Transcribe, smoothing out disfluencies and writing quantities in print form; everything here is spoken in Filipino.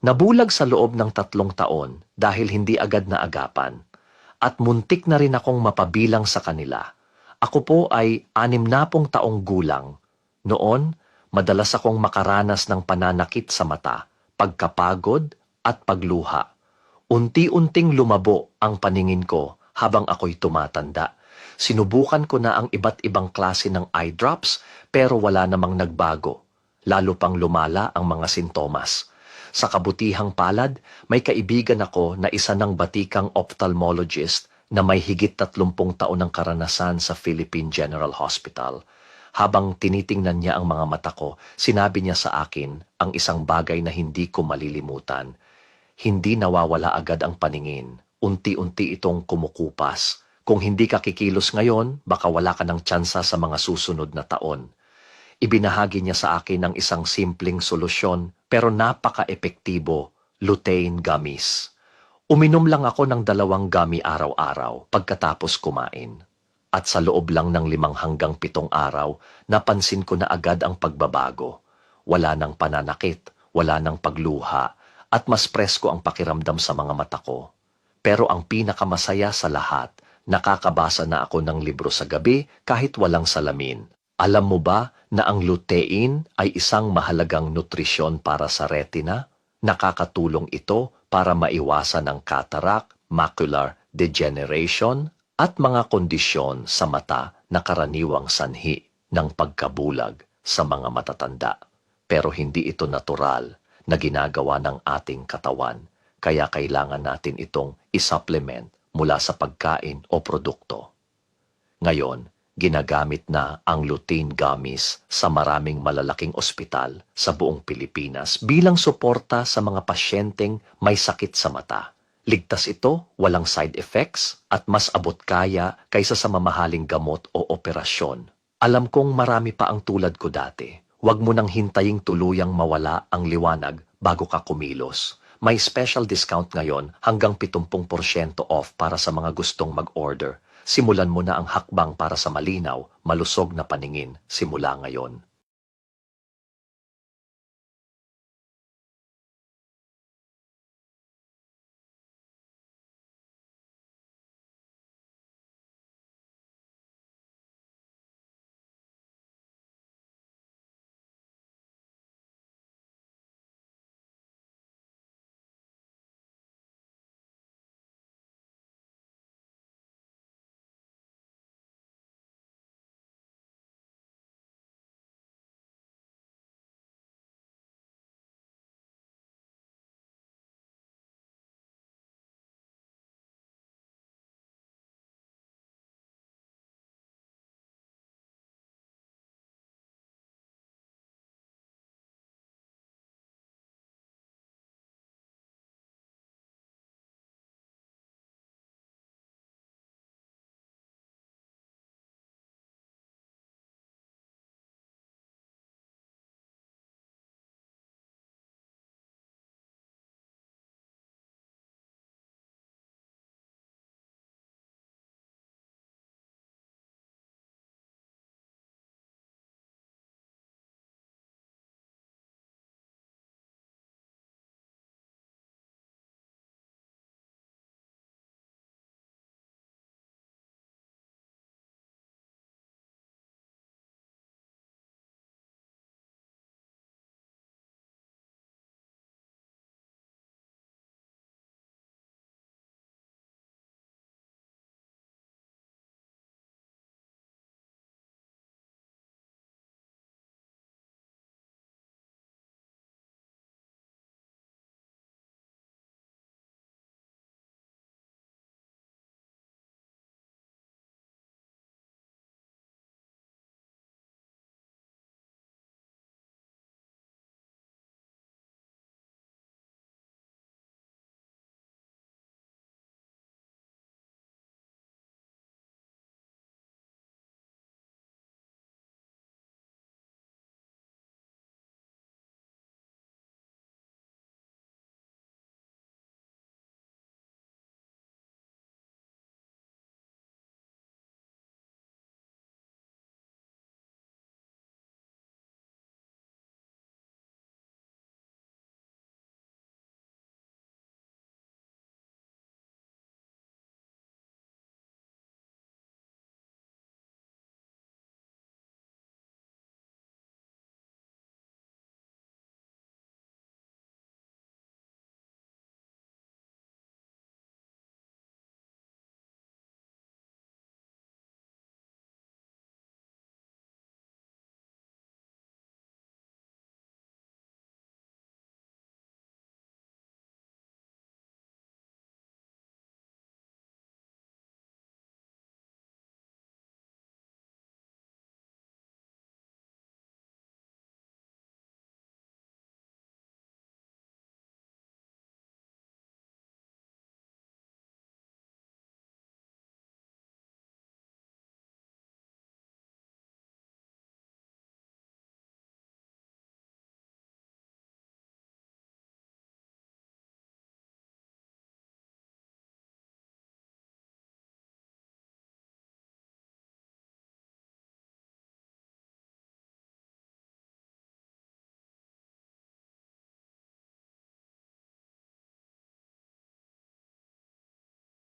Nabulag sa loob ng 3 taon dahil hindi agad na agapan. At muntik na rin akong mapabilang sa kanila. Ako po ay 60 taong gulang. Noon, madalas akong makaranas ng pananakit sa mata, pagkapagod at pagluha. Unti-unting lumabo ang paningin ko habang ako'y tumatanda. Sinubukan ko na ang iba't ibang klase ng eye drops pero wala namang nagbago. Lalo pang lumala ang mga sintomas. Sa kabutihang palad, may kaibigan ako na isa ng batikang ophthalmologist na may higit 30 taon ng karanasan sa Philippine General Hospital. Habang tinitingnan niya ang mga mata ko, sinabi niya sa akin ang isang bagay na hindi ko malilimutan. Hindi nawawala agad ang paningin. Unti-unti itong kumukupas. Kung hindi ka kikilos ngayon, baka wala ka ng tsansa sa mga susunod na taon. Ibinahagi niya sa akin ang isang simpleng solusyon pero napaka-epektibo, lutein gummies. Uminom lang ako ng 2 gummy araw-araw pagkatapos kumain. At sa loob lang ng 5 hanggang 7 araw, napansin ko na agad ang pagbabago. Wala nang pananakit, wala nang pagluha, at mas presko ang pakiramdam sa mga mata ko. Pero ang pinakamasaya sa lahat, nakakabasa na ako ng libro sa gabi kahit walang salamin. Alam mo ba na ang lutein ay isang mahalagang nutrisyon para sa retina? Nakakatulong ito para maiwasan ang cataract, macular degeneration, at mga kondisyon sa mata na karaniwang sanhi ng pagkabulag sa mga matatanda. Pero hindi ito natural na ginagawa ng ating katawan, kaya kailangan natin itong isupplement mula sa pagkain o produkto. Ngayon, ginagamit na ang lutein gummies sa maraming malalaking ospital sa buong Pilipinas bilang suporta sa mga pasyenteng may sakit sa mata. Ligtas ito, walang side effects, at mas abot kaya kaysa sa mamahaling gamot o operasyon. Alam kong marami pa ang tulad ko dati. Huwag mo nang hintaying tuluyang mawala ang liwanag bago ka kumilos. May special discount ngayon hanggang 70% off para sa mga gustong mag-order. Simulan mo na ang hakbang para sa malinaw, malusog na paningin simula ngayon.